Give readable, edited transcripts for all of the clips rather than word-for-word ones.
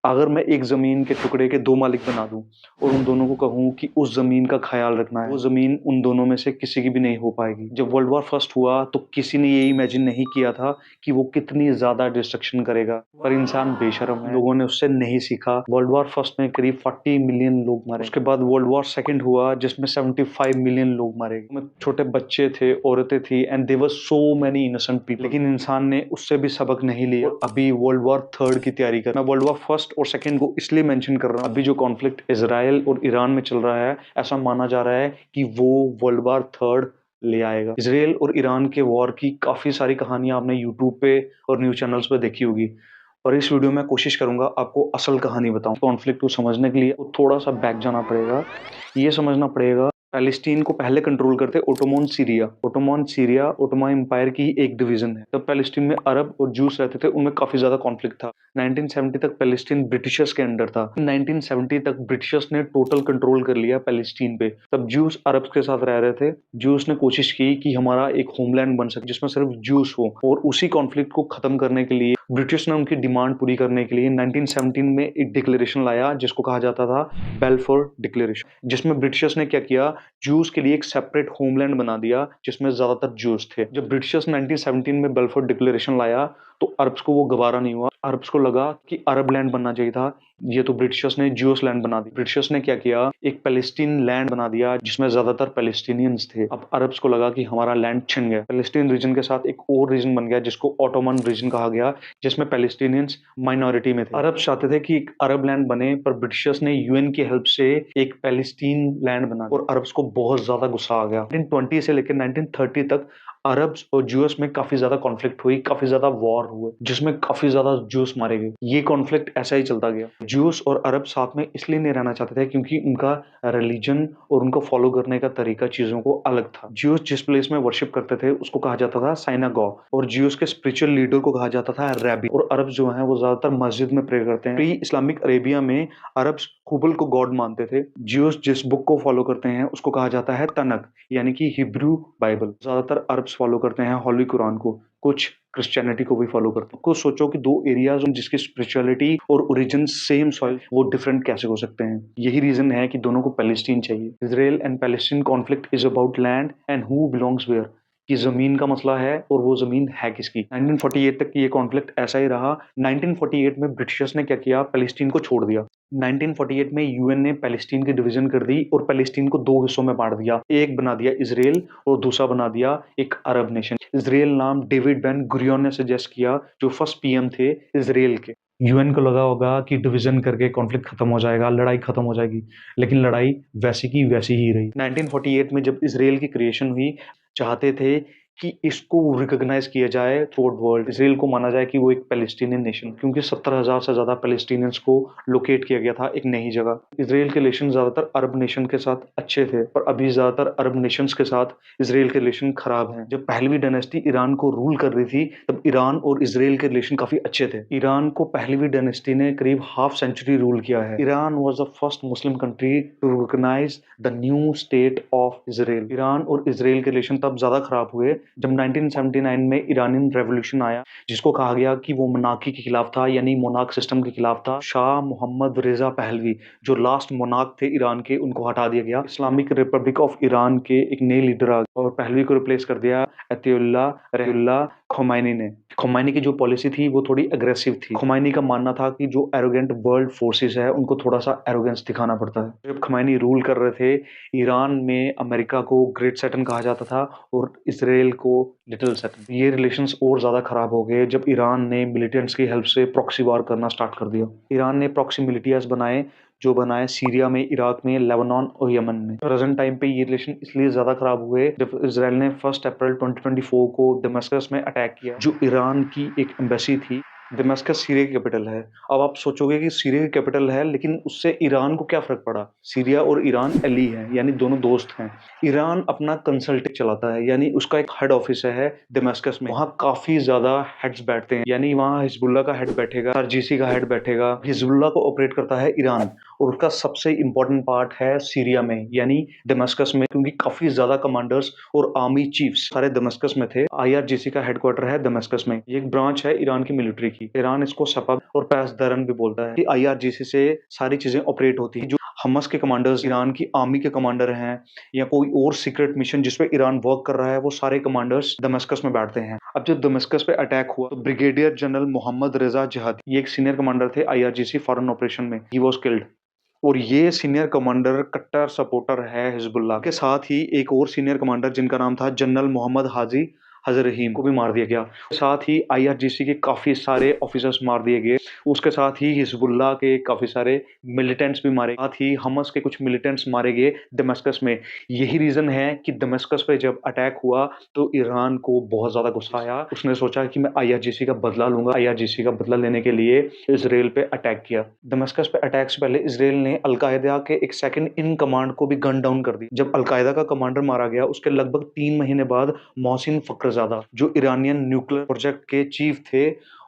अगर मैं एक ज़मीन के टुकड़े के 2 मालिक बना दूँ और उन दोनों को कहूँ कि उस ज़मीन का ख़्याल रखना है, वो ज़मीन उन दोनों में से किसी की भी नहीं हो पाएगी। जब वर्ल्ड वॉर फर्स्ट हुआ तो किसी ने ये इमेजिन नहीं किया था कि वो कितनी ज़्यादा डिस्ट्रक्शन करेगा, पर इंसान बेशर्म है, लोगों ने उससे नहीं सीखा। वर्ल्ड वॉर फर्स्ट में करीब 40 मिलियन लोग मरे। उसके बाद वर्ल्ड वॉर सेकंड हुआ जिसमें 75 मिलियन लोग मरे। उसमें छोटे बच्चे थे, औरतें थी and there were so many innocent people. लेकिन इंसान ने उससे भी सबक नहीं लिया। अभी वर्ल्ड वॉर थर्ड की तैयारी कर। मैं वर्ल्ड वॉर फर्स्ट और सेकंड को इसलिए मेंशन कर रहा हूँ, अभी जो कॉन्फ्लिक्ट इजराइल और ईरान में चल रहा है, ऐसा माना जा रहा है कि वो वर्ल्ड वॉर थर्ड ले आएगा। इसराइल और ईरान के वॉर की काफी सारी कहानियां आपने यूट्यूब पे और न्यूज चैनल्स पे देखी होगी, और इस वीडियो में कोशिश करूंगा आपको असल कहानी बताऊं। कॉन्फ्लिक्ट को समझने के लिए थोड़ा सा बैक जाना पड़ेगा। ये समझना पड़ेगा पैलेस्टीन को पहले कंट्रोल करते Ottoman Syria. Ottoman Syria Ottoman empire की ही एक डिवीजन है। तब पैलेस्टीन में अरब और जूस रहते थे, उनमें काफी ज्यादा कॉन्फ्लिक्ट था। 1970 तक पैलेस्टीन ब्रिटिशर्स के अंडर था। 1970 तक ब्रिटिशर्स ने टोटल कंट्रोल कर लिया पैलेस्टीन पे। तब जूस अरब के साथ रह रहे थे। जूस ने कोशिश की कि हमारा एक होमलैंड बन सके जिसमें सिर्फ जूस हो, और उसी कॉन्फ्लिक्ट को खत्म करने के लिए ब्रिटिश ने उनकी डिमांड पूरी करने के लिए 1917 में एक डिक्लेरेशन लाया जिसको कहा जाता था बेल्फोर डिक्लेरेशन, जिसमें ब्रिटिशर्स ने क्या किया, जूस के लिए एक सेपरेट होमलैंड बना दिया जिसमें ज्यादातर जूस थे। जब ब्रिटिशर्स 1917 में बेल्फोर डिक्लेरेशन लाया तो अरब्स को वो गवारा नहीं हुआ। अरब्स को लगा कि अरब लैंड बनना चाहिए था, ये तो ब्रिटिशर्स ने जूस लैंड बना दी। ब्रिटिशर्स ने क्या किया, एक पैलेस्टीन लैंड बना दिया जिसमें ज्यादातर पैलेस्टीनियंस थे। अब अरब्स को लगा कि हमारा लैंड छिन गया। पैलेस्टीन रीजन के साथ एक और रीजन बन गया जिसको ऑटोमन रीजन कहा गया, जिसमें पैलेस्टीनियंस माइनॉरिटी में थे। अरब चाहते थे कि एक अरब लैंड बने, पर ब्रिटिशर्स ने यूएन की हेल्प से एक पैलेस्टीन लैंड बना दिया और अरब्स को बहुत ज्यादा गुस्सा आ गया। 1920 से लेकर 1930 तक अरब्स और जूस में काफी ज्यादा कॉन्फ्लिक्ट हुई, काफी ज्यादा वॉर हुए जिसमें काफी ज्यादा जूस मारे गए। ये कॉन्फ्लिक्ट ऐसा ही चलता गया। जूस और अरब साथ में इसलिए नहीं रहना चाहते थे क्योंकि उनका रिलीजन और उनको फॉलो करने का तरीका चीजों को अलग था। जूस जिस प्लेस में वर्शिप करते थे उसको कहा जाता था साइनागॉग, और जूस के स्पिरिचुअल लीडर को कहा जाता था रैबी। और अरब जो है वो ज्यादातर मस्जिद में प्रे करते हैं। प्री इस्लामिक अरेबिया में अरब्स हुबल को गॉड मानते थे। ज्यूस जिस बुक को फॉलो करते हैं उसको कहा जाता है तनक, यानी कि हिब्रू बाइबल। ज्यादातर अरब्स फॉलो करते हैं होली कुरान को, कुछ क्रिश्चियनिटी को भी फॉलो करते हैं। कुछ सोचो कि दो एरियाज जिसकी स्पिरिचुअलिटी और ओरिजिन सेम सॉइल, वो डिफरेंट कैसे हो सकते हैं। यही रीजन है कि दोनों को पैलेस्टीन चाहिए। Israel and Palestine conflict is about land and who belongs where, कि जमीन का मसला है और वो जमीन है किसकी। 1948 तक ये कॉन्फ्लिक्ट ऐसा ही रहा। 1948 में ब्रिटिशर्स ने क्या किया, पैलेस्टीन को छोड़ दिया। 1948 में यूएन ने पैलेस्टीन की डिवीजन कर दी और पैलेस्टीन को दो हिस्सों में बांट दिया। एक बना दिया इजराइल और दूसरा बना दिया एक अरब नेशन। इजराइल नाम डेविड बेन गुरियन ने सजेस्ट किया, जो फर्स्ट पीएम थे इजराइल के। यूएन को लगा होगा कि डिवीजन करके कॉन्फ्लिक्ट खत्म हो जाएगा, लड़ाई खत्म हो जाएगी, लेकिन लड़ाई वैसी की वैसी ही रही। 1948 में जब इजराइल की क्रिएशन हुई, चाहते थे कि इसको रिकॉग्नाइज किया जाए थ्रू आउट वर्ल्ड। इसराइल को माना जाए कि वो एक पैलेस्टीनियन नेशन, क्योंकि 70,000 से ज्यादा पैलेस्टीनियंस को लोकेट किया गया था एक नई जगह। इसराइल के रिलेशन ज्यादातर अरब नेशन के साथ अच्छे थे, पर अभी ज्यादातर अरब नेशंस के साथ इसराइल के रिलेशन खराब हैं। जब पहलवी डायनेस्टी ईरान को रूल कर रही थी तब ईरान और इसराइल के रिलेशन काफी अच्छे थे। ईरान को पहलवी डायनेस्टी ने करीब हाफ सेंचुरी रूल किया है। Iran was the first Muslim country to recognise the new state of Israel. Iran और इसराइल के रिलेशन तब ज्यादा खराब हुए जब 1979 में ईरानियन रेवोल्यूशन आया, जिसको कहा गया कि वो मोनार्की के खिलाफ था, यानी मोनार्क सिस्टम के खिलाफ था। शाह मोहम्मद रेजा पहलवी जो लास्ट मोनार्क थे ईरान के, उनको हटा दिया गया। इस्लामिक रिपब्लिक ऑफ ईरान के एक नए लीडर आ गए और पहलवी को रिप्लेस कर दिया अतिउल्लाह रहउल्लाह खोमैनी ने। खोमैनी की जो पॉलिसी थी वो थोड़ी अग्रेसिव थी। खोमैनी का मानना था कि जो एरोगेंट वर्ल्ड फोर्सेस है उनको थोड़ा सा एरोगेंस दिखाना पड़ता है। जब खोमैनी रूल कर रहे थे, ईरान में अमेरिका को ग्रेट सैटन कहा जाता था और इसराइल को लिटिल सैटन। ये रिलेशंस और ज्यादा खराब हो गए जब ईरान ने मिलिटेंट्स की हेल्प से प्रॉक्सी वार करना स्टार्ट कर दिया। ईरान ने प्रॉक्सी मिलिटियाज बनाए, जो बनाए सीरिया में, इराक में, लेबनान और यमन में। प्रेजेंट टाइम पे ये रिलेशन इसलिए ज्यादा खराब हुए जब इजराइल ने 1 अप्रैल 2024 को दमिश्क में अटैक किया, जो ईरान की एक एम्बेसी थी। दमिश्क सीरिया की कैपिटल है। अब आप सोचोगे कि सीरिया की कैपिटल है, लेकिन उससे ईरान को क्या फर्क पड़ा। सीरिया और ईरान एली हैं, यानी दोनों दोस्त हैं। ईरान अपना कंसल्टिंग चलाता है, यानी उसका एक हेड ऑफिस है दमिश्क में। वहाँ काफी ज्यादा हेड्स बैठते हैं, यानी वहाँ हिजबुल्लाह का हेड बैठेगा, सरजीसी का हेड बैठेगा। हिजबुल्लाह को ऑपरेट करता है ईरान और उसका सबसे इंपॉर्टेंट पार्ट है सीरिया में, यानी दमिश्क में, क्योंकि काफी ज्यादा कमांडर्स और आर्मी चीफ्स सारे दमिश्क में थे। आईआरजीसी का हेडक्वार्टर है दमिश्क में। ये एक ब्रांच है ईरान की मिलिट्री की। ईरान इसको सपब और पैसदरन भी बोलता है। आईआरजीसी से सारी चीजें ऑपरेट होती है। जो हमस के कमांडर्स ईरान की आर्मी के कमांडर हैं या कोई और सीक्रेट मिशन जिसपे ईरान वर्क कर रहा है, वो सारे कमांडर्स दमिश्क में बैठते हैं। अब जब दमिश्क पे अटैक हुआ तो ब्रिगेडियर जनरल मोहम्मद रेजा जिहादी, ये एक सीनियर कमांडर थे आईआरजीसी फॉरेन ऑपरेशन में, ही वाज किल्ड। और ये सीनियर कमांडर कट्टर सपोर्टर है हिजबुल्लाह के। साथ ही एक और सीनियर कमांडर जिनका नाम था जनरल मोहम्मद हाजी हजर रहीम को भी मार दिया गया। साथ ही आईआरजीसी के काफी सारे ऑफिसर्स मार दिए गए। उसके साथ ही हिजबुल्लाह के काफी सारे मिलिटेंट्स भी मारे, साथ ही हमस के कुछ मिलिटेंट्स मारे गए दमिश्क में। यही रीजन है कि दमिश्क पे जब अटैक हुआ तो ईरान को बहुत ज्यादा गुस्सा आया। उसने सोचा कि मैं आईआरजीसी का बदला लूंगा। आईआरजीसी का बदला लेने के लिए इसराइल पे अटैक किया। दमिश्क पे अटैक से पहले इसराइल ने अलकायदा के एक सेकंड इन कमांड को भी गन डाउन कर दी। जब अलकायदा का कमांडर मारा गया उसके लगभग 3 महीने बाद मोहसिन फखरजादा, जो ईरानियन न्यूक्लियर प्रोजेक्ट के चीफ थे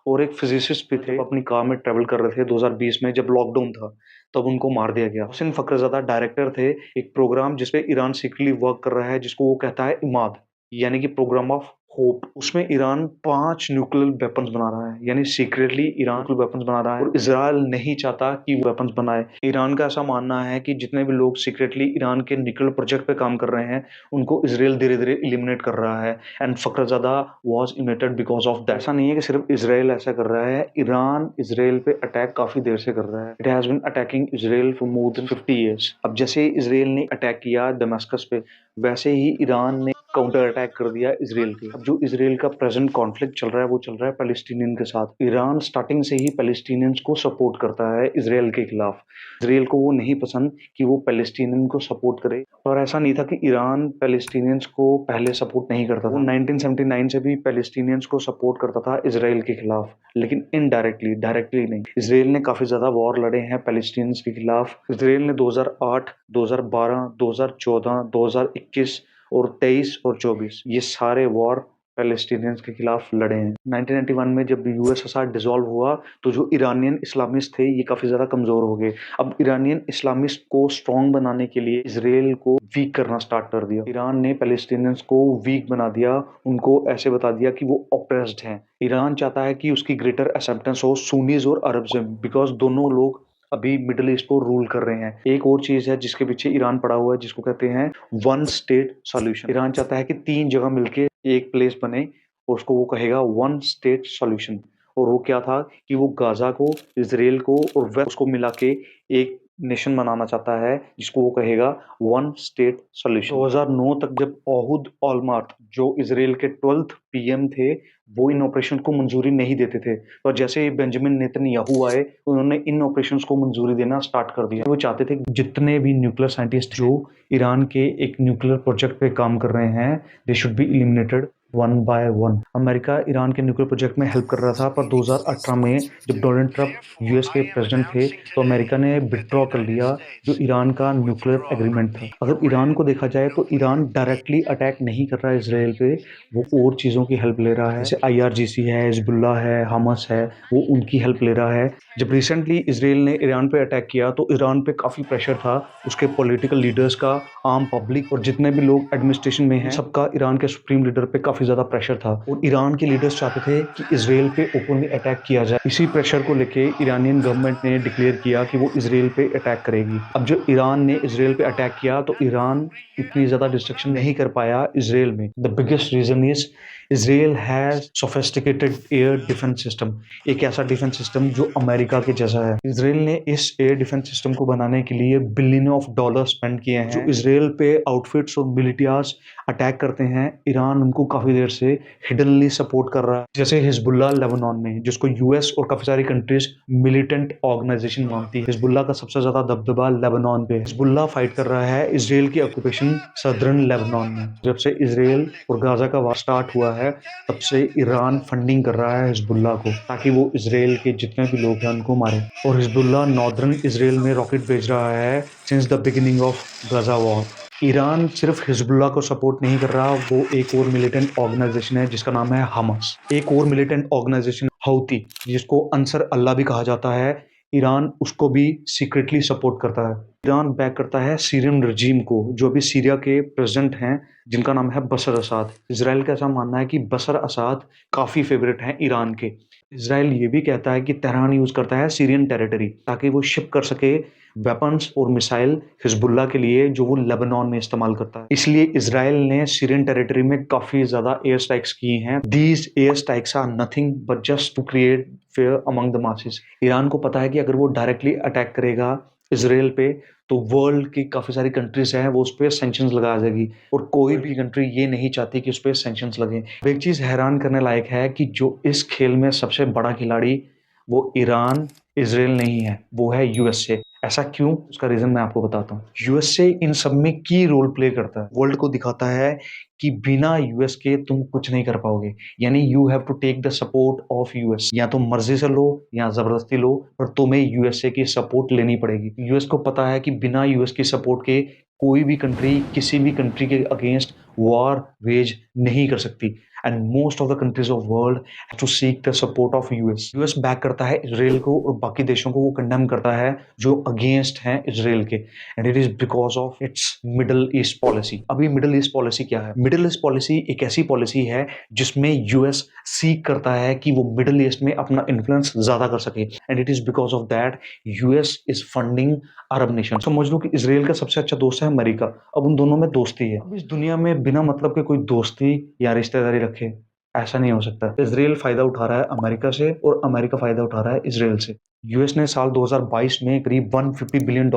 और एक फिजिसिस्ट भी थे, अपनी कार में ट्रेवल कर रहे थे 2020 में जब लॉकडाउन था, तब उनको मार दिया गया। मोहसिन फखरजादा डायरेक्टर थे एक प्रोग्राम जिसपे ईरान सीक्रेटली वर्क कर रहा है, जिसको वो कहता है इमाद, यानी कि प्रोग्राम ऑफ होप। उसमें ईरान 5 न्यूक्लियर वेपन्स बना रहा है, यानी सीक्रेटली ईरान न्यूक्लियर वेपन्स बना रहा है और इजराइल नहीं चाहता कि वो वेपन्स बनाए। ईरान का ऐसा मानना है कि जितने भी लोग सीक्रेटली ईरान के न्यूक्लियर प्रोजेक्ट पे काम कर रहे हैं उनको इजराइल धीरे धीरे इलिमिनेट कर रहा है। And Fakhrizadeh was eliminated because of that. ऐसा नहीं है कि सिर्फ इजराइल ऐसा कर रहा है, ईरान इजराइल पे अटैक काफी देर से कर रहा है। It has been attacking Israel for more than 50 years. अब जैसे इजराइल ने अटैक किया दमिश्क पे, वैसे ही ईरान ने काउंटर अटैक कर दिया इजराइल के। अब जो इजराइल का प्रेजेंट कॉन्फ्लिक्ट चल रहा है वो चल रहा है पैलेस्टीनियन के साथ। ईरान स्टार्टिंग से ही पैलेस्टीनियंस को सपोर्ट करता है इजराइल के खिलाफ। इजराइल को वो नहीं पसंद कि वो पैलेस्टीनियन को सपोर्ट करे। और ऐसा नहीं था कि ईरान पैलेस्टीनियंस को पहले सपोर्ट नहीं करता था। 1979 से भी पैलेस्टीनियंस को सपोर्ट करता था इजराइल के खिलाफ, लेकिन इनडायरेक्टली, डायरेक्टली नहीं। इजराइल ने काफी ज्यादा वॉर लड़े हैं पैलेस्टीनियंस के खिलाफ। इजराइल ने 2008, 2012, 2014, 2021 और 23 और 24 ये सारे वॉर पैलेस्टीनियंस के खिलाफ लड़े हैं। 1991 में जब यूएसएसआर डिसॉल्व हुआ तो जो ईरानियन इस्लामिस्ट थे ये काफी ज्यादा कमजोर हो गए। अब ईरानियन इस्लामिस्ट को स्ट्रॉन्ग बनाने के लिए इजराइल को वीक करना स्टार्ट कर दिया। ईरान ने पैलेस्टीनियंस को वीक बना दिया, उनको ऐसे बता दिया कि वो ऑप्रेस्ड हैं। ईरान चाहता है कि उसकी ग्रेटर एक्सेप्टेंस हो सुन्नीज और अरब से, बिकॉज दोनों लोग अभी मिडिल ईस्ट को रूल कर रहे हैं। एक और चीज है जिसके पीछे ईरान पड़ा हुआ है, जिसको कहते हैं वन स्टेट सॉल्यूशन। ईरान चाहता है कि 3 जगह मिलके एक प्लेस बने और उसको वो कहेगा वन स्टेट सॉल्यूशन। और वो क्या था कि वो गाजा को, इसराइल को और वेस्ट को मिला के एक नेशन बनाना चाहता है, जिसको वो कहेगा वन स्टेट सॉल्यूशन। 2009 तक जब ओहुद ओलमर्ट, जो इसराइल के 12th पीएम थे, वो इन ऑपरेशन को मंजूरी नहीं देते थे, और जैसे ही बेंजामिन नेतन्याहू आए उन्होंने इन ऑपरेशंस को मंजूरी देना स्टार्ट कर दिया। वो चाहते थे जितने भी न्यूक्लियर साइंटिस्ट जो ईरान के एक न्यूक्लियर प्रोजेक्ट पे काम कर रहे हैं, they should be eliminated one by one. America Iran के न्यूक्लियर प्रोजेक्ट में हेल्प कर रहा था, पर 2018 में जब डोनाल्ड ट्रंप यूएस के प्रेसिडेंट थे तो अमेरिका ने विथड्रॉ कर लिया जो ईरान का न्यूक्लियर एग्रीमेंट था। अगर ईरान को देखा जाए तो ईरान डायरेक्टली अटैक नहीं कर रहा है इसराइल पे, वो और चीजों की हेल्प ले रहा है। जैसे आईआरजीसी है, हिजबुल्लाह है, हमस है, वो उनकी हेल्प ले रहा है। जब रिसेंटली इसराइल ने ईरान पे अटैक किया तो ईरान पे काफी प्रेशर था, उसके पॉलिटिकल लीडर्स का, आम पब्लिक और जितने भी लोग एडमिनिस्ट्रेशन में हैं, सबका ईरान के सुप्रीम लीडर पे काफी ज्यादा प्रेशर था। और ईरान के लीडर्स चाहते थे कि इसराइल पे ओपनली अटैक किया जाए। इसी प्रेशर को लेके ईरानियन गवर्नमेंट ने डिक्लेयर किया कि वो इसराइल पे अटैक करेगी। अब जो ईरान ने इसराइल पे अटैक किया तो ईरान इतनी ज्यादा डिस्ट्रक्शन नहीं कर पाया इसराइल में। The biggest reason is Israel has sophisticated air defence system, एक ऐसा डिफेंस सिस्टम जो अमेरिका के जैसा है। इसराइल ने इस एयर डिफेंस सिस्टम को बनाने के लिए बिलियन ऑफ डॉलर स्पेंड किए हैं। जो इसराइल पे आउटफिट्स और मिलिटियाज अटैक करते हैं, ईरान उनको काफी देर से हिडनली सपोर्ट कर रहा है। जैसे हिजबुल्लाह लेबनान में, जिसको यूएस और काफी सारी कंट्रीज मिलिटेंट ऑर्गेनाइजेशन मानती है। हिजबुल्लाह का सबसे ज्यादा दबदबा लेबनान पे। हिजबुल्लाह फाइट कर रहा है इसराइल की ऑक्यूपेशन सदर्न लेबनान में। जब से इसराइल और गाजा का वार स्टार्ट हुआ है तब से ईरान फंडिंग कर रहा है हिजबुल्लाह को, ताकि वो इसराइल के जितने भी लोग हैं उनको मारे। और हिजबुल्लाह नॉर्दर्न इसराइल में रॉकेट भेज रहा है since the beginning of Gaza war. Iran सिर्फ हिजबुल्लाह को सपोर्ट नहीं कर रहा, वो एक और मिलिटेंट ऑर्गेनाइजेशन है जिसका नाम है हमस। एक और मिलिटेंट ऑर्गेनाइजेशन हौती, जिसको अंसर अल्लाह भी कहा जाता है, ईरान उसको भी सीक्रेटली सपोर्ट करता है। ईरान बैक करता है सीरियन रजीम को, जो अभी सीरिया के प्रेसिडेंट हैं, जिनका नाम है बशर असाद। इसराइल का ऐसा मानना है कि बशर असाद काफ़ी फेवरेट हैं ईरान के। इसराइल ये भी कहता है कि तेहरान यूज़ करता है सीरियन टेरिटरी ताकि वो शिप कर सके वेपन्स और मिसाइल हिजबुल्ला के लिए, जो वो लेबनान में इस्तेमाल करता है। इसलिए इसराइल ने सीरियन टेरिटरी में काफ़ी ज़्यादा एयर स्ट्राइक्स की हैं। These air strikes are nothing but just to create fear among the masses. Iran को पता है कि अगर वो डायरेक्टली अटैक करेगा इसराइल पे, तो वर्ल्ड की काफ़ी सारी कंट्रीज हैं वो उस पर सेंक्शंस लगा देगी, और कोई भी कंट्री ये नहीं चाहती कि उस पर सेंक्शंस लगे। एक चीज़ हैरान करने लायक है कि जो इस खेल में सबसे बड़ा खिलाड़ी वो ईरान इसराइल नहीं है, वो है यूएसए। ऐसा क्यों, उसका रीजन मैं आपको बताता हूँ। यूएसए इन सब में की रोल प्ले करता है, वर्ल्ड को दिखाता है कि बिना यूएस के तुम कुछ नहीं कर पाओगे। यानी you have to take the support of US, या तो मर्जी से लो या जबरदस्ती लो, पर तुम्हें यूएसए की सपोर्ट लेनी पड़ेगी। यूएस को पता है कि बिना यूएस की सपोर्ट के कोई भी कंट्री किसी भी कंट्री के अगेंस्ट वॉर वेज नहीं कर सकती, and most of the countries of world have to seek the support of US. US back करता है इसराइल को, और बाकी देशों को वो कंडेम करता है जो अगेंस्ट हैं इसराइल के, and it is because of its middle east policy. अभी मिडल ईस्ट पॉलिसी क्या है? मिडल ईस्ट पॉलिसी एक ऐसी पॉलिसी है जिसमें यूएस सीक करता है कि वो मिडल ईस्ट में अपना इन्फ्लुएंस ज्यादा कर सके, and it is because of that US is funding Arab nation. समझ लो कि इसराइल का सबसे अच्छा दोस्त है अमेरिका, अब उन दोनों में दोस्ती है। अब इस दुनिया में बिना मतलब के कोई दोस्ती या रिश्तेदारी रखे, ऐसा नहीं हो सकता। इसराइल फायदा उठा रहा है अमेरिका से, और अमेरिका फायदा उठा रहा है इसराइल से। यूएस ने साल 2022 में करीब $150 बिलियन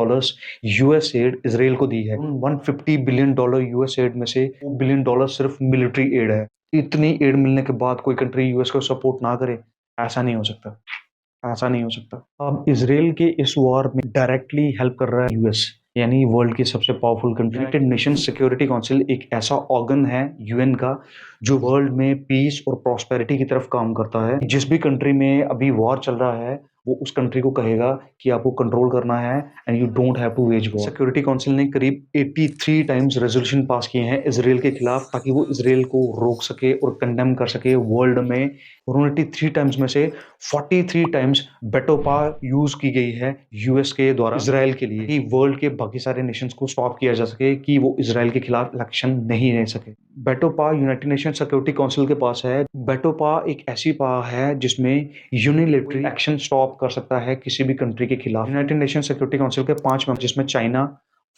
यूएस एड इसराइल को दी है। उन $150 बिलियन यूएस एड में से $2 बिलियन सिर्फ मिलिट्री एड है। इतनी एड मिलने के बाद कोई कंट्री यूएस को सपोर्ट ना करे, ऐसा नहीं हो सकता, ऐसा नहीं हो सकता। अब इसराइल के इस वॉर में डायरेक्टली हेल्प कर रहा है यूएस, यानी वर्ल्ड की सबसे powerful country. United nation security council एक ऐसा ऑर्गन है यूएन का जो वर्ल्ड में पीस और प्रॉस्पेरिटी की तरफ काम करता है। जिस भी कंट्री में अभी वॉर चल रहा है, वो उस कंट्री को कहेगा कि आपको कंट्रोल करना है, and you don't have to wage war. Security council ने करीब 83 टाइम्स रेजोल्यूशन पास किए हैं इसराइल के खिलाफ, ताकि वो इसराइल को रोक सके और कंडेम कर सके वर्ल्ड में। और 83 टाइम्स में से 43 टाइम्स बेटोपा यूज की गई है यूएस के द्वारा इसराइल के लिए, कि वर्ल्ड के बाकी सारे नेशंस को स्टॉप किया जा सके कि वो इसराइल के खिलाफ इलेक्शन नहीं ले सके। बेटोपा यूनाइटेड नेशन सिक्योरिटी काउंसिल के पास है। बेटोपा एक ऐसी पावर है जिसमें यूनिलेटरी एक्शन स्टॉप कर सकता है किसी भी कंट्री के खिलाफ। यूनाइटेड नेशन सिक्योरिटी काउंसिल के 5 मेंबर, जिसमें चाइना,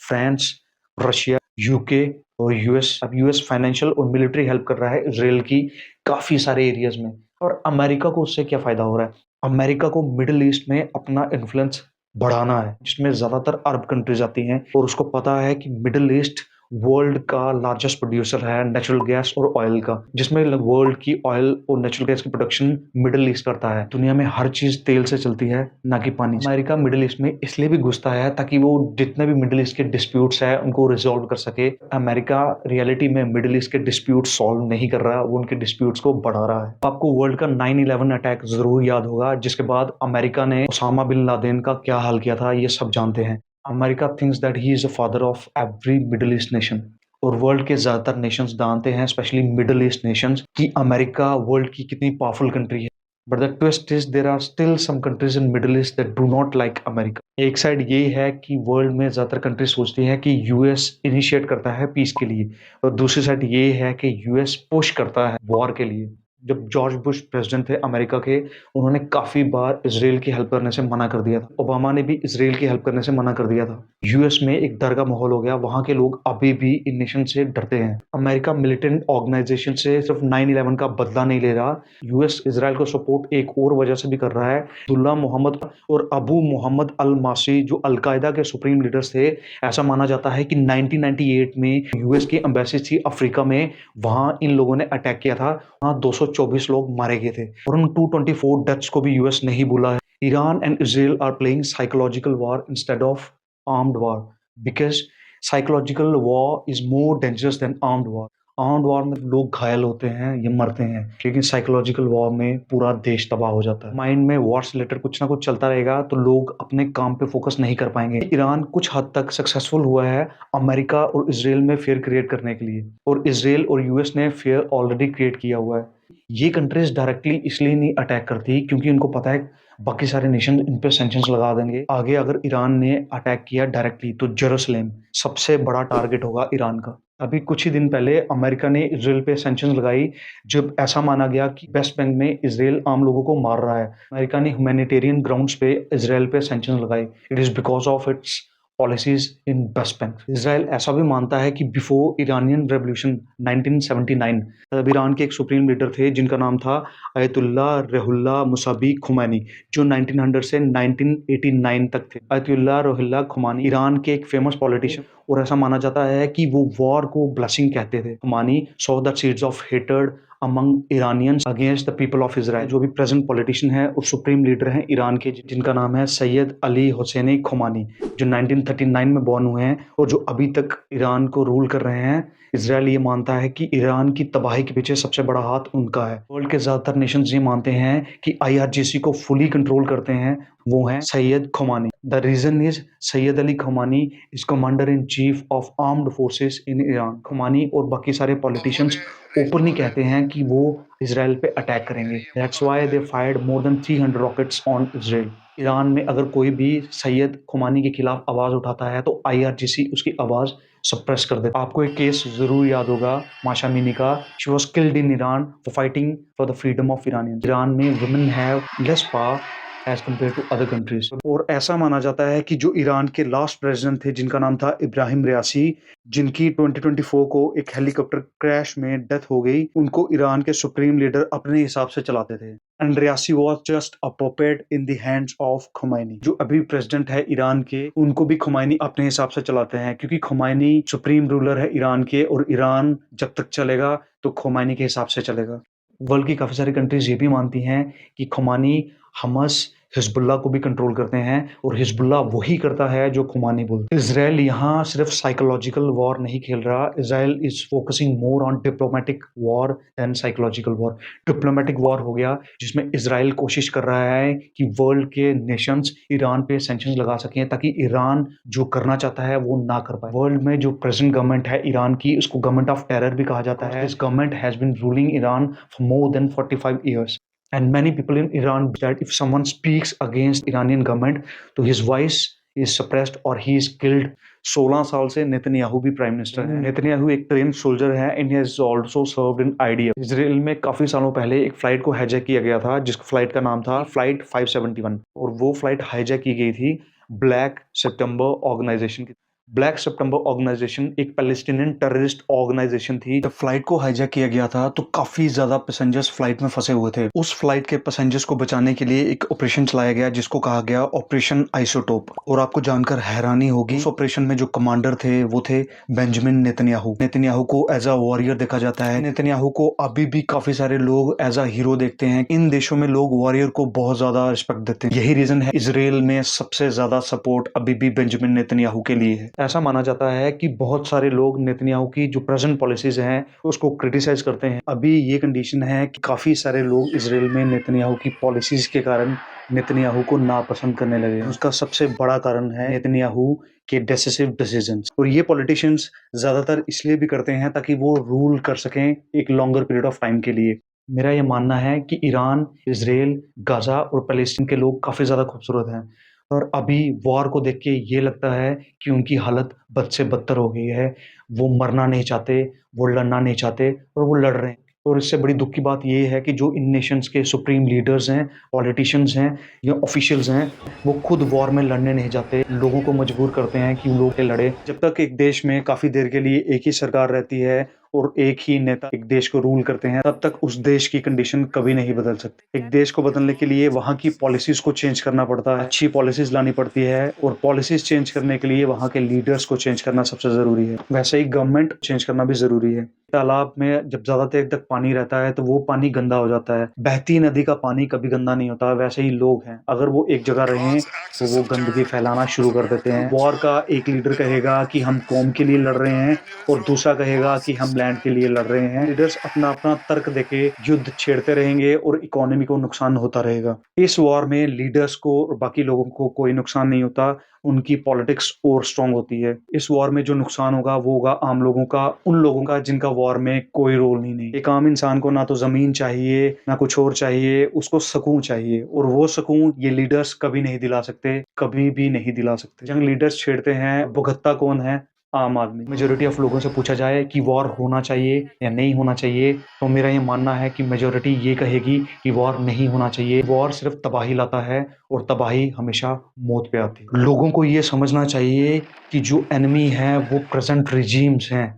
फ्रांस, रशिया, यूके और यूएस। अब यूएस फाइनेंशियल और मिलिट्री हेल्प कर रहा है इसराइल की काफी सारे एरियाज में। और अमेरिका को उससे क्या फायदा हो रहा है? अमेरिका को मिडिल ईस्ट में अपना इन्फ्लुएंस बढ़ाना है, जिसमें ज्यादातर अरब कंट्रीज आती हैं, और उसको पता है कि मिडिल ईस्ट वर्ल्ड का लार्जेस्ट प्रोड्यूसर है नेचुरल गैस और ऑयल का, जिसमें वर्ल्ड की ऑयल और नेचुरल गैस की प्रोडक्शन मिडिल ईस्ट करता है। दुनिया में हर चीज तेल से चलती है, ना कि पानी से। अमेरिका मिडिल ईस्ट में इसलिए भी घुसता है ताकि वो जितने भी मिडिल ईस्ट के डिस्प्यूट्स है उनको रिजॉल्व कर सके। अमेरिका रियलिटी में मिडिल ईस्ट के डिस्प्यूट सॉल्व नहीं कर रहा, वो उनके डिस्प्यूट्स को बढ़ा रहा है। आपको वर्ल्ड का 9/11 अटैक जरूर याद होगा, जिसके बाद अमेरिका ने ओसामा बिन लादेन का क्या हाल किया था, ये सब जानते हैं। America thinks that he is the father of every Middle East nation, और वर्ल्ड के ज्यादातर नेशंस जानते हैं, स्पेशली मिडिल ईस्ट नेशंस, कि अमेरिका वर्ल्ड की कितनी पावरफुल कंट्री है। But the twist is there are still some countries in Middle East that do not like America. एक साइड ये है कि वर्ल्ड में ज्यादातर कंट्री सोचती है कि यूएस इनिशिएट करता है पीस के लिए, और दूसरी साइड ये है कि यूएस पुश करता है वॉर के लिए। जब जॉर्ज बुश प्रेसिडेंट थे अमेरिका के, उन्होंने काफी बार इसराइल की हेल्प करने से मना कर दिया था। ओबामा ने भी इसराइल की हेल्प करने से मना कर दिया था। यूएस में एक डर का माहौल हो गया, वहां के लोग अभी भी इन नेशन से डरते हैं। अमेरिका मिलिटेंट ऑर्गेनाइजेशन से सिर्फ 9/11 का बदला नहीं ले रहा, यूएस इसराइल को सपोर्ट एक और वजह से भी कर रहा है। अब्दुल्ला मोहम्मद और अबू मोहम्मद अल मासी, जो अलकायदा के सुप्रीम लीडर्स थे, ऐसा माना जाता है कि 1998 में यूएस की एम्बेसी थी अफ्रीका में, वहां इन लोगों ने अटैक किया था, वहां 224 लोग मारे गए थे, और उन 224 डेथ्स को भी यूएस नहीं भूला है। Iran and Israel are playing psychological war instead of armed war, because psychological war is more dangerous than armed war. Armed war में लोग घायल होते हैं या मरते हैं, लेकिन साइकोलॉजिकल वॉर में पूरा देश तबाह हो जाता है। माइंड में वॉर से रिलेटेड कुछ ना कुछ चलता रहेगा, तो लोग अपने काम पे फोकस नहीं कर पाएंगे। ईरान कुछ हद तक सक्सेसफुल हुआ है अमेरिका और इसराइल में फेयर क्रिएट करने के लिए, और इसराइल और यूएस ने फेयर ऑलरेडी क्रिएट किया हुआ है। ये कंट्रीज डायरेक्टली इसलिए नहीं अटैक करती क्योंकि उनको पता है बाकी सारे नेशन इन पे सैंक्शंस लगा देंगे। आगे अगर ईरान ने अटैक किया डायरेक्टली तो जेरूसलम सबसे बड़ा टारगेट होगा ईरान का। अभी कुछ ही दिन पहले अमेरिका ने इजराइल पे सैंक्शंस लगाई जब ऐसा माना गया कि वेस्ट बैंक में इजराइल आम लोगों को मार रहा है। अमेरिका ने ह्यूमैनिटेरियन ग्राउंड्स पे इजराइल पे सैंक्शंस लगाई। It is because of its policies in West Bank. Israel ऐसा भी मानता है कि बिफोर ईरानियन रेवोल्यूशन 1979 तब ईरान के एक सुप्रीम लीडर थे जिनका नाम था अयतुल्ला रुहुल्ला मुसवी खुमैनी, जो 1900 से 1989 तक थे। अयतुल्ला रुहुल्ला खुमैनी ईरान के एक फेमस पॉलिटिशियन, और ऐसा माना जाता है कि वो वॉर को ब्लेसिंग कहते थे। Khomeini saw the seeds of hatred among Iranians against the people of Israel. जो भी प्रेजेंट पॉलिटिशियन है और सुप्रीम लीडर हैं ईरान के, जिनका नाम है सैयद अली हुसैनी खुमैनी, जो 1939 में बॉर्न हुए हैं और जो अभी तक ईरान को रूल कर रहे हैं। इजराइल ये मानता है कि ईरान की तबाही के पीछे सबसे बड़ा हाथ उनका है। वर्ल्ड के ज्यादातर नेशंस ये मानते हैं कि आईआरजीसी को फुली कंट्रोल करते हैं वो हैं Sayyid Khamenei. The reason is Sayyid Ali Khamenei is commander in chief of armed forces in Iran. Khamenei और बाकी सारे पॉलिटिशियंस ओपनली कहते हैं कि वो इसराइल पे अटैक करेंगे। That's why they fired more than 300 rockets on Israel. Iran में अगर कोई भी सैयद खुमैनी के खिलाफ आवाज उठाता है तो आईआरजीसी उसकी आवाज सप्रेस कर देता है। आपको एक केस जरूर याद होगा माशा अमीनी का। She was killed in Iran for fighting for the freedom of Iranian. Iran में women have less power as compare to other countries. और ऐसा माना जाता है कि जो ईरान के लास्ट प्रेसिडेंट थे जिनका नाम था इब्राहिम रियासी, जिनकी 2024 को एक हेलीकॉप्टर क्रैश में डेथ हो गई, उनको ईरान के सुप्रीम लीडर अपने हिसाब से चलाते थे। And Reasi was just a puppet in the hands of Khomeini. जो अभी प्रेसिडेंट है ईरान के, उनको भी खुमैनी अपने हिसाब से चलाते हैं, क्योंकि खुमैनी सुप्रीम रूलर है ईरान के, और ईरान जब तक चलेगा तो खुमैनी के हिसाब से चलेगा। वर्ल्ड की काफ़ी सारी कंट्रीज ये भी मानती हैं कि खुमैनी हमस हिजबुल्लाह को भी कंट्रोल करते हैं, और हिजबुल्लाह वही करता है जो खुमैनी बोलते हैं। इसराइल यहाँ सिर्फ साइकोलॉजिकल वॉर नहीं खेल रहा। Israel is focusing more on diplomatic war and psychological war. Diplomatic war हो गया जिसमें इसराइल कोशिश कर रहा है कि वर्ल्ड के नेशंस ईरान पे सैंक्शंस लगा सकें ताकि ईरान जो करना चाहता है वो ना कर पाए। वर्ल्ड में जो प्रेजेंट गवर्नमेंट है ईरान की, उसको गवर्नमेंट ऑफ टेरर भी कहा जाता है। This government has been ruling Iran for more than 45 years. And many people in Iran that if someone speaks against Iranian government, तो his voice is suppressed or he is killed। 16 साल से Netanyahu भी prime minister है। Netanyahu एक train soldier है and has also served in IDF. Israel में काफी सालों पहले एक फ्लाइट को हाईजैक किया गया था, जिस फ्लाइट का नाम था फ्लाइट 571, और वो फ्लाइट हाईजैक की गई थी ब्लैक सितंबर ऑर्गेनाइजेशन की। ब्लैक सितंबर ऑर्गेनाइजेशन एक पैलेस्टीनियन टेररिस्ट ऑर्गेनाइजेशन थी। जब फ्लाइट को हाईजैक किया गया था तो काफी ज्यादा पैसेंजर्स फ्लाइट में फंसे हुए थे। उस फ्लाइट के पैसेंजर्स को बचाने के लिए एक ऑपरेशन चलाया गया जिसको कहा गया ऑपरेशन आइसोटोप। और आपको जानकर हैरानी होगी, उस ऑपरेशन में जो कमांडर थे वो थे बेंजामिन नेतन्याहू। नेतन्याहू को एज अ वॉरियर देखा जाता है। नेतन्याहू को अभी भी काफी सारे लोग एज अ हीरो देखते हैं। इन देशों में लोग वॉरियर को बहुत ज्यादा रिस्पेक्ट देते हैं। यही रीजन है इसराइल में सबसे ज्यादा सपोर्ट अभी भी बेंजामिन नेतन्याहू के लिए है। ऐसा माना जाता है कि बहुत सारे लोग नेतन्याहू की जो प्रेजेंट पॉलिसीज हैं उसको क्रिटिसाइज करते हैं। अभी ये कंडीशन है कि काफी सारे लोग इसराइल में नेतन्याहू की पॉलिसीज के कारण नेतन्याहू को नापसंद करने लगे। उसका सबसे बड़ा कारण है नेतन्याहू के डिसिसिव डिसीजंस। और ये पॉलिटिशियंस ज्यादातर इसलिए भी करते हैं ताकि वो रूल कर सकें एक लॉन्गर पीरियड ऑफ टाइम के लिए। मेरा ये मानना है कि ईरान, इसराइल, गाजा और पैलेस्टीन के लोग काफी ज्यादा खूबसूरत हैं, और अभी वॉर को देख के ये लगता है कि उनकी हालत बद से बदतर हो गई है। वो मरना नहीं चाहते, वो लड़ना नहीं चाहते, और वो लड़ रहे हैं। और इससे बड़ी दुख की बात ये है कि जो इन नेशंस के सुप्रीम लीडर्स हैं, पॉलिटिशियंस हैं या ऑफिशियल्स हैं, वो खुद वॉर में लड़ने नहीं जाते, लोगों को मजबूर करते हैं कि लोग लड़े। जब तक एक देश में काफी देर के लिए एक ही सरकार रहती है और एक ही नेता एक देश को रूल करते हैं, तब तक उस देश की कंडीशन कभी नहीं बदल सकती। एक देश को बदलने के लिए वहाँ की पॉलिसीज को चेंज करना पड़ता है, अच्छी पॉलिसीज लानी पड़ती है, और पॉलिसीज चेंज करने के लिए वहाँ के लीडर्स को चेंज करना सबसे जरूरी है। वैसे ही गवर्नमेंट चेंज करना भी जरूरी है। तालाब में जब ज्यादा देर तक पानी रहता है तो वो पानी गंदा हो जाता है। बहती नदी का पानी कभी गंदा नहीं होता। वैसे ही लोग हैं, अगर वो एक जगह रहें तो वो गंदगी फैलाना शुरू कर देते हैं। वॉर का एक लीडर कहेगा कि हम कौम के लिए लड़ रहे हैं, और दूसरा कहेगा कि हम लैंड के लिए लड़ रहे हैं। लीडर्स अपना अपना तर्क देके युद्ध छेड़ते रहेंगे और इकोनॉमी को नुकसान होता रहेगा। इस वॉर में लीडर्स को और बाकी लोगों को कोई नुकसान नहीं होता, उनकी पॉलिटिक्स और स्ट्रांग होती है। इस वॉर में जो नुकसान होगा वो होगा आम लोगों का, उन लोगों का जिनका वॉर में कोई रोल ही नहीं। एक आम इंसान को ना तो जमीन चाहिए, ना कुछ और चाहिए, उसको सुकून चाहिए, और वो सुकून ये लीडर्स कभी नहीं दिला सकते, कभी भी नहीं दिला सकते। जंग लीडर्स छेड़ते हैं, भुगतता कौन है? आम आदमी। मेजोरिटी ऑफ लोगों से पूछा जाए कि वॉर होना चाहिए या नहीं होना चाहिए, तो मेरा ये मानना है कि मेजोरिटी ये कहेगी कि वॉर नहीं होना चाहिए। वॉर सिर्फ तबाही लाता है, और तबाही हमेशा मौत पे आती है। लोगों को ये समझना चाहिए कि जो एनिमी है वो प्रेजेंट रिजीम्स हैं,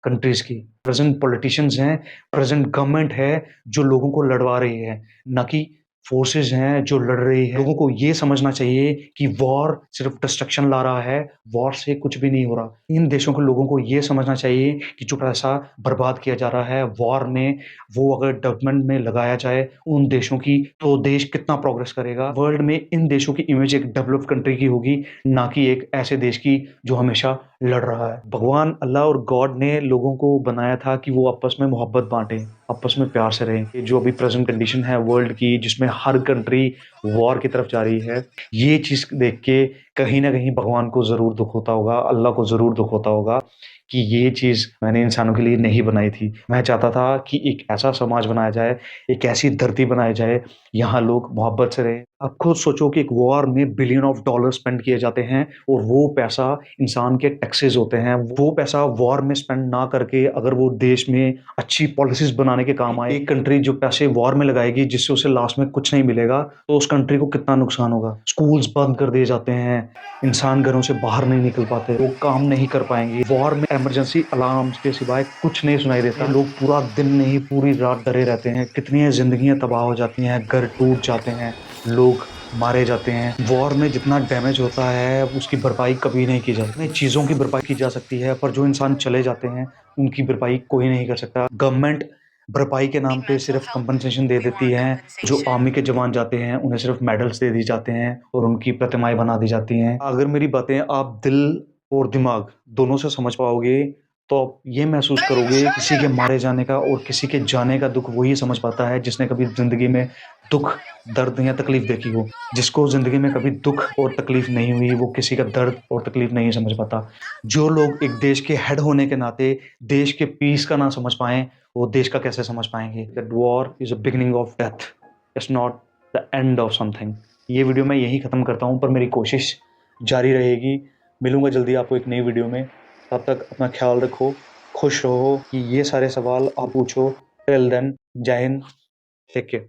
कंट्रीज की प्रेजेंट पॉलिटिशियंस हैं, प्रेजेंट गवर्नमेंट है जो लोगों को लड़वा रही है, ना कि फोर्सेस हैं जो लड़ रही है। लोगों को ये समझना चाहिए कि वॉर सिर्फ डिस्ट्रक्शन ला रहा है, वॉर से कुछ भी नहीं हो रहा। इन देशों के लोगों को ये समझना चाहिए कि जो पैसा बर्बाद किया जा रहा है वॉर में, वो अगर डेवलपमेंट में लगाया जाए उन देशों की, तो देश कितना प्रोग्रेस करेगा। वर्ल्ड में इन देशों की इमेज एक डेवलप्ड कंट्री की होगी, ना कि एक ऐसे देश की जो हमेशा लड़ रहा है। भगवान अल्लाह और गॉड ने लोगों को बनाया था कि वो आपस में मोहब्बत बांटें, आपस में प्यार से रहें। ये जो अभी प्रेजेंट कंडीशन है वर्ल्ड की, जिसमें हर कंट्री वॉर की तरफ जा रही है, ये चीज देख के कहीं ना कहीं भगवान को जरूर दुख होता होगा, अल्लाह को जरूर दुख होता होगा कि ये चीज मैंने इंसानों के लिए नहीं बनाई थी। मैं चाहता था कि एक ऐसा समाज बनाया जाए, एक ऐसी धरती बनाई जाए, यहाँ लोग मोहब्बत से रहें। आप खुद सोचो कि एक वॉर में बिलियन ऑफ डॉलर स्पेंड किए जाते हैं, और वो पैसा इंसान के टैक्सेस होते हैं। वो पैसा वॉर में स्पेंड ना करके अगर वो देश में अच्छी पॉलिसीज बनाने के काम आए, एक कंट्री जो पैसे वॉर में लगाएगी जिससे उसे लास्ट में कुछ नहीं मिलेगा, तो उस कंट्री को कितना नुकसान होगा। स्कूल्स बंद कर दिए जाते हैं, इंसान घरों से बाहर नहीं निकल पाते, वो काम नहीं कर पाएंगे। वॉर में इमरजेंसी अलार्म्स के सिवाय कुछ नहीं सुनाई देता। लोग पूरा दिन नहीं पूरी रात डरे रहते हैं। कितनी जिंदगियां तबाह हो जाती हैं, घर टूट जाते हैं, लोग मारे जाते हैं। वॉर में जितना डैमेज होता है उसकी भरपाई कभी नहीं की जाती। नहीं, चीज़ों की भरपाई की जा सकती है, पर जो इंसान चले जाते हैं उनकी भरपाई कोई नहीं कर सकता। गवर्नमेंट भरपाई के नाम पे सिर्फ कंपनसेशन दे देती है। जो आर्मी के जवान जाते हैं उन्हें सिर्फ मेडल्स दे दी जाते हैं और उनकी प्रतिमाएं बना दी जाती हैं। अगर मेरी बातें आप दिल और दिमाग दोनों से समझ पाओगे, तो आप ये महसूस करोगे किसी के मारे जाने का और किसी के जाने का दुख वही समझ पाता है जिसने कभी जिंदगी में दुख, दर्द या तकलीफ देखी हो। जिसको जिंदगी में कभी दुख और तकलीफ नहीं हुई, वो किसी का दर्द और तकलीफ नहीं समझ पाता। जो लोग एक देश के हेड होने के नाते देश के पीस का ना समझ पाए, वो देश का कैसे समझ पाएंगे। That war is a beginning of death, it's not the end of something. ये वीडियो मैं यही खत्म करता हूँ, पर मेरी कोशिश जारी रहेगी। मिलूंगा जल्दी आपको एक नई वीडियो में। तब तक अपना ख्याल रखो, खुश रहो, कि ये सारे सवाल आप पूछो। टिल देन, जय हिंद, टेक केयर।